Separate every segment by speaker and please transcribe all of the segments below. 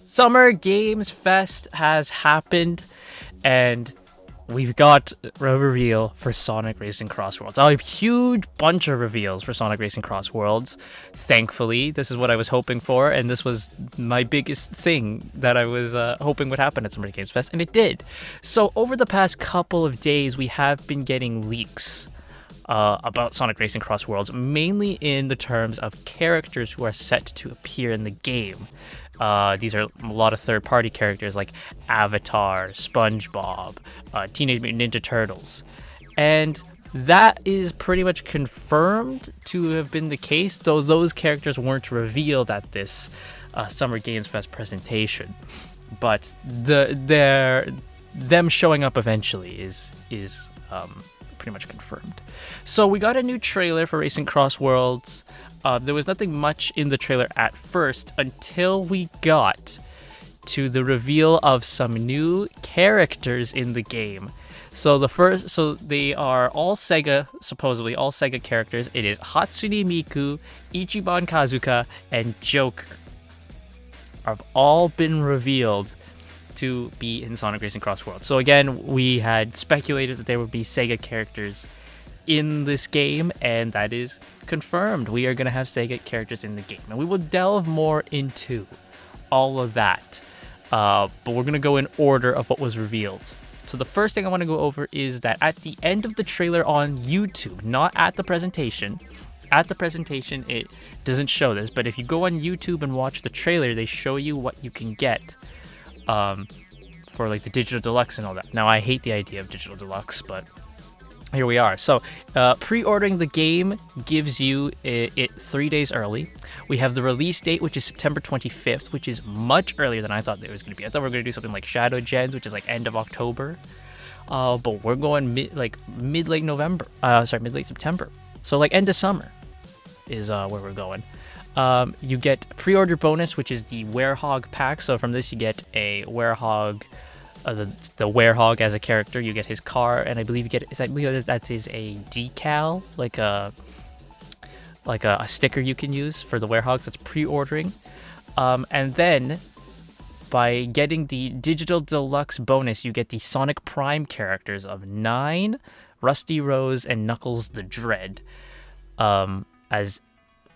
Speaker 1: Summer Games Fest has happened, and we've got a reveal for Sonic Racing Crossworlds. A huge bunch of reveals for Sonic Racing Crossworlds. Thankfully, this is what I was hoping for, and this was my biggest thing that I was hoping would happen at Summer Games Fest, and it did. So over the past couple of days, we have been getting leaks about Sonic Racing Crossworlds, mainly in the terms of characters who are set to appear in the game. These are a lot of third-party characters like Avatar, SpongeBob, Teenage Mutant Ninja Turtles. And that is pretty much confirmed to have been the case, though those characters weren't revealed at this Summer Games Fest presentation. But them showing up eventually is pretty much confirmed. So we got a new trailer for Racing Crossworlds. There was nothing much in the trailer at first until we got to the reveal of some new characters in the game. So they are all Sega, supposedly all Sega characters. It is Hatsune Miku, Ichiban Kazuka, and Joker have all been revealed to be in Sonic Racing Crossworlds. So again, we had speculated that there would be Sega characters in this game, and that is confirmed. We are going to have Sega characters in the game, and we will delve more into all of that, but we're going to go in order of what was revealed. So the first thing I want to go over is that at the end of the trailer on YouTube, not at the presentation, it doesn't show this, but if you go on YouTube and watch the trailer, they show you what you can get for like the digital deluxe and all that. Now I hate the idea of digital deluxe, but here we are. So, pre-ordering the game gives you it 3 days early. We have the release date, which is September 25th, which is much earlier than I thought it was going to be. I thought we were going to do something like Shadow Gens, which is like end of October. But we're going mid-late September. So like end of summer is where we're going. You get pre-order bonus, which is the Werehog pack. So from this, you get a Werehog. The Werehog as a character, you get his car, and I believe that is a decal, like a sticker you can use for the Werehogs. That's pre-ordering, and then by getting the digital deluxe bonus, you get the Sonic Prime characters of 9, Rusty Rose, and Knuckles the Dread, as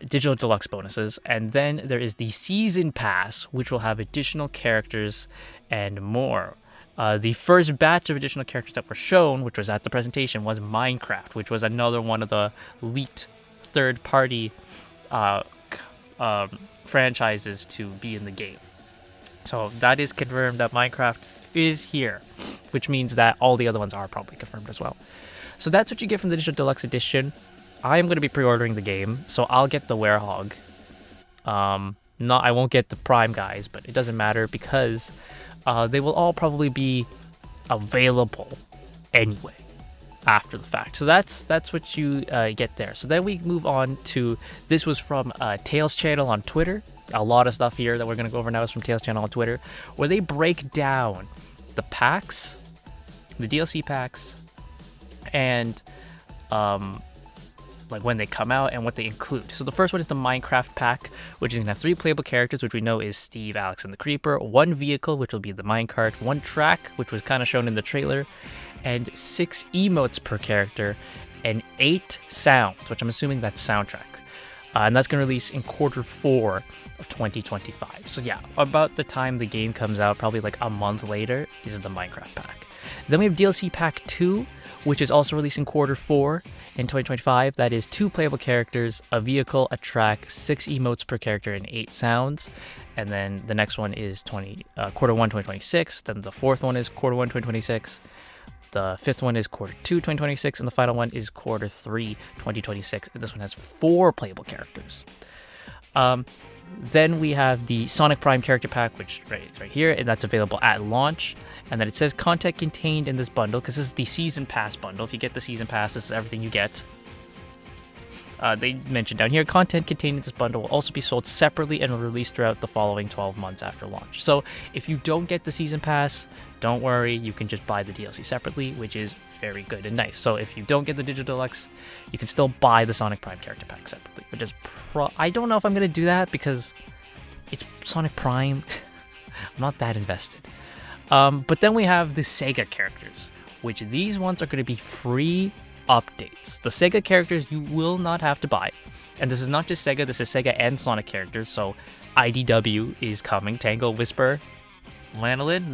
Speaker 1: digital deluxe bonuses. And then there is the season pass, which will have additional characters and more. The first batch of additional characters that were shown, which was at the presentation, was Minecraft, which was another one of the leaked third-party franchises to be in the game. So that is confirmed that Minecraft is here, which means that all the other ones are probably confirmed as well. So that's what you get from the Digital Deluxe Edition. I am going to be pre-ordering the game, so I'll get the Werehog. I won't get the Prime guys, but it doesn't matter because they will all probably be available anyway after the fact. So that's what you get there. So then we move on to, this was from Tails channel on Twitter. A lot of stuff here that we're going to go over now is from Tails channel on Twitter, where they break down the packs, the DLC packs, and like when they come out and what they include. So the first one is the Minecraft pack, which is going to have 3 playable characters, which we know is Steve, Alex, and the Creeper, 1 vehicle, which will be the minecart, 1 track, which was kind of shown in the trailer, and 6 emotes per character, and 8 sounds, which I'm assuming that's soundtrack. And that's going to release in Q4 of 2025. So yeah, about the time the game comes out, probably like a month later, is the Minecraft pack. Then we have DLC Pack 2, which is also releasing Q4 in 2025. That is 2 playable characters, a vehicle, a track, 6 emotes per character, and 8 sounds. And then the next one is Q1 2026. Then the 4th one is Q1 2026. The 5th one is Q2 2026, and the final one is Q3 2026. And this one has 4 playable characters. Then we have the Sonic Prime character pack, which is right here, and that's available at launch. And then it says content contained in this bundle, because this is the Season Pass bundle. If you get the Season Pass, this is everything you get. They mentioned down here, content contained in this bundle will also be sold separately and will release throughout the following 12 months after launch. So if you don't get the Season Pass, don't worry, you can just buy the DLC separately, which is very good and nice. So if you don't get the Digital Deluxe, you can still buy the Sonic Prime character pack separately, which is I don't know if I'm going to do that because it's Sonic Prime. I'm not that invested. But then we have the Sega characters, which these ones are going to be free updates. The Sega characters you will not have to buy. And this is not just Sega, this is Sega and Sonic characters. So IDW is coming. Tango, Whisper, Lanolin,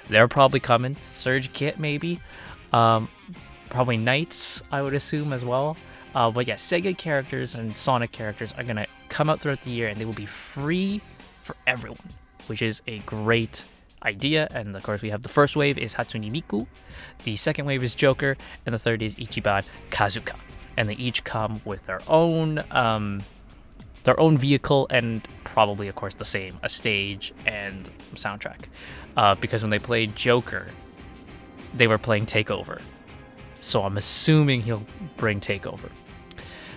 Speaker 1: they're probably coming. Surge Kit, maybe. Probably Knights, I would assume, as well. But yeah, Sega characters and Sonic characters are going to come out throughout the year, and they will be free for everyone, which is a great idea. And of course, we have the first wave is Hatsune Miku, the second wave is Joker, and the third is Ichiban Kazuka. And they each come with their own vehicle and probably, of course, a stage and soundtrack. Because when they played Joker, they were playing Takeover. So I'm assuming he'll bring Takeover.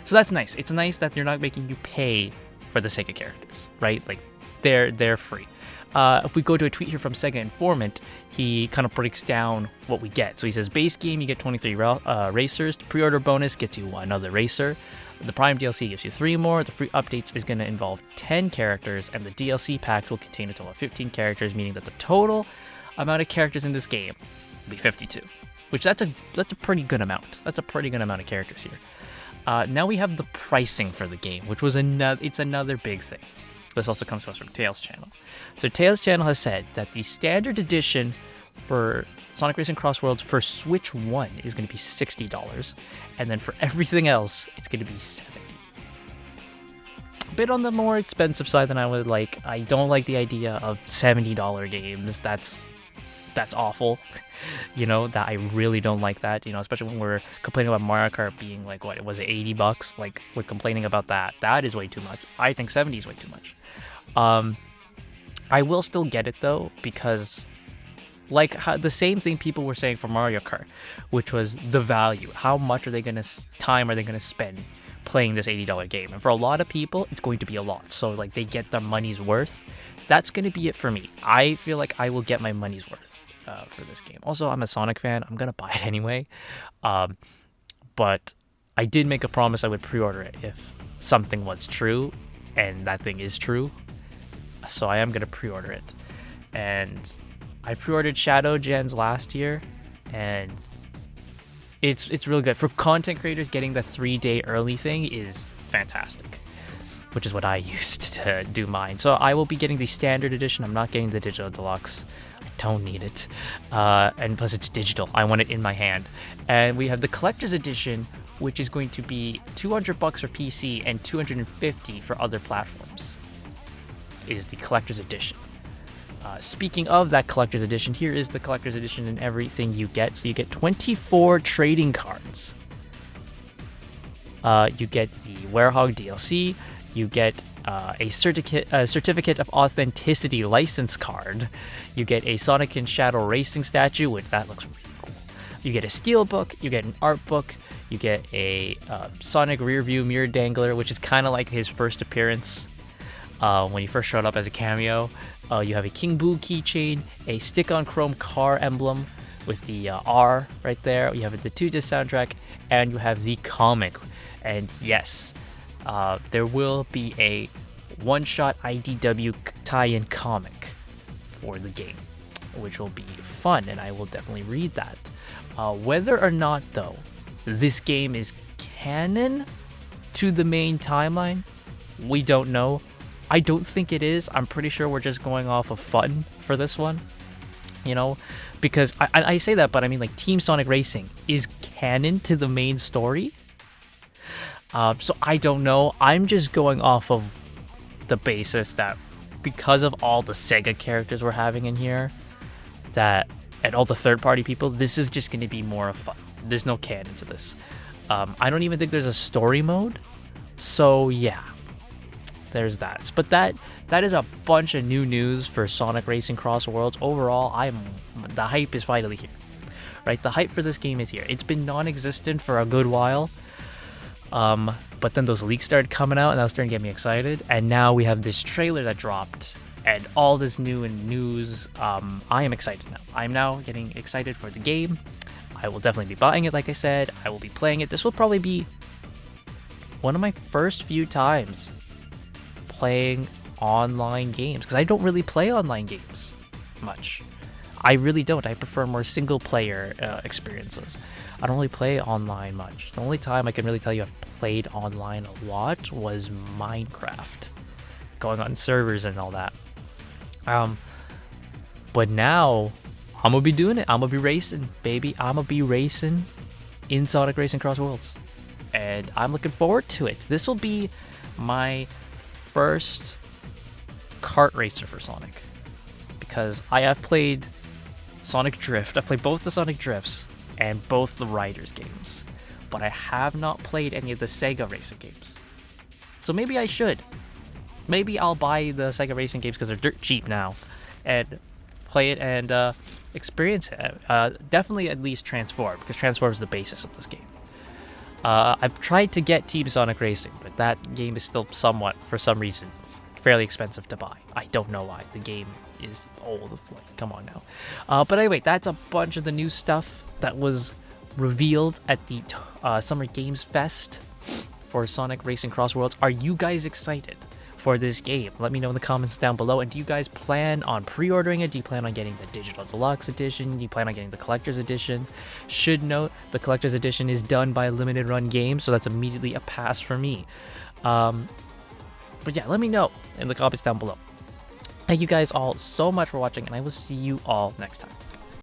Speaker 1: So that's nice. It's nice that they're not making you pay for the Sega characters, right? Like, they're free. If we go to a tweet here from Sega Informant, he kind of breaks down what we get. So he says, base game, you get 23 racers. The pre-order bonus gets you another racer. The Prime DLC gives you 3 more. The free updates is going to involve 10 characters, and the DLC packs will contain a total of 15 characters, meaning that the total amount of characters in this game will be 52. Which that's a pretty good amount. That's a pretty good amount of characters here. Now we have the pricing for the game, which was another big thing. This also comes to us from Tails channel. So Tails channel has said that the standard edition for Sonic Racing Crossworlds for Switch 1 is going to be $60, and then for everything else, it's going to be $70. A bit on the more expensive side than I would like. I don't like the idea of $70 games. That's awful. That I really don't like that, especially when we're complaining about Mario Kart being like, what, was it $80? Like, we're complaining about that. That is way too much. I think 70 is way too much. I will still get it though, because like the same thing people were saying for Mario Kart, which was the value. How much are they going to spend playing this $80 game? And for a lot of people, it's going to be a lot. So like they get their money's worth. That's going to be it for me. I feel like I will get my money's worth for this game. Also, I'm a Sonic fan. I'm going to buy it anyway. But I did make a promise I would pre-order it if something was true, and that thing is true. So I am going to pre-order it. And I pre-ordered Shadow Gens last year, and it's really good. For content creators, getting the 3-day early thing is fantastic, which is what I used to do mine. So I will be getting the standard edition. I'm not getting the digital deluxe. I don't need it. And plus it's digital. I want it in my hand. And we have the collector's edition, which is going to be $200 for PC and $250 for other platforms. Is the collector's edition. Speaking of that collector's edition, here is the collector's edition and everything you get. So you get 24 trading cards. You get the Werehog DLC. You get a certificate of authenticity license card. You get a Sonic and Shadow Racing statue, which that looks really cool. You get a steel book. You get an art book. You get a Sonic rearview mirror dangler, which is kind of like his first appearance when he first showed up as a cameo. You have a King Boo keychain, a stick-on chrome car emblem with the R right there. You have the 2-disc soundtrack, and you have the comic. And yes, there will be a one-shot IDW tie-in comic for the game, which will be fun, and I will definitely read that. Whether or not, though, this game is canon to the main timeline, we don't know. I don't think it is. I'm pretty sure we're just going off of fun for this one, because I say that, but I mean, like, Team Sonic Racing is canon to the main story. So I don't know. I'm just going off of the basis that because of all the Sega characters we're having in here, and all the third-party people, this is just going to be more of fun. There's no canon to this. I don't even think there's a story mode. So yeah. There's that. But that is a bunch of new news for Sonic Racing Crossworlds. Overall, the hype is finally here. Right? The hype for this game is here. It's been non-existent for a good while. But then those leaks started coming out, and that was starting to get me excited. And now we have this trailer that dropped, and all this new news. I am excited now. I'm now getting excited for the game. I will definitely be buying it, like I said. I will be playing it. This will probably be one of my first few times playing online games because I don't really play online games much. I really don't. I prefer more single player experiences. I don't really play online much. The only time I can really tell you I've played online a lot was Minecraft, going on servers and all that. But now I'm gonna be doing it. I'm gonna be racing, baby. I'm gonna be racing in Sonic Racing Crossworlds, and I'm looking forward to it. This will be my first kart racer for Sonic, because I have played Sonic Drift. I've played both the Sonic Drifts and both the Riders games, but I have not played any of the Sega racing games. So maybe I should. Maybe I'll buy the Sega racing games because they're dirt cheap now, and play it and experience it. Definitely at least Transform, because Transform is the basis of this game. I've tried to get Team Sonic Racing, but that game is still somewhat, for some reason, fairly expensive to buy. I don't know why. The game is old. Like, come on now. But anyway, that's a bunch of the new stuff that was revealed at the Summer Games Fest for Sonic Racing Crossworlds. Are you guys excited for this game? Let me know in the comments down below. And do you guys plan on pre-ordering it? Do you plan on getting the Digital Deluxe Edition? Do you plan on getting the Collector's Edition? Should note, the Collector's Edition is done by a limited run game, so that's immediately a pass for me. But yeah, let me know in the comments down below. Thank you guys all so much for watching, and I will see you all next time.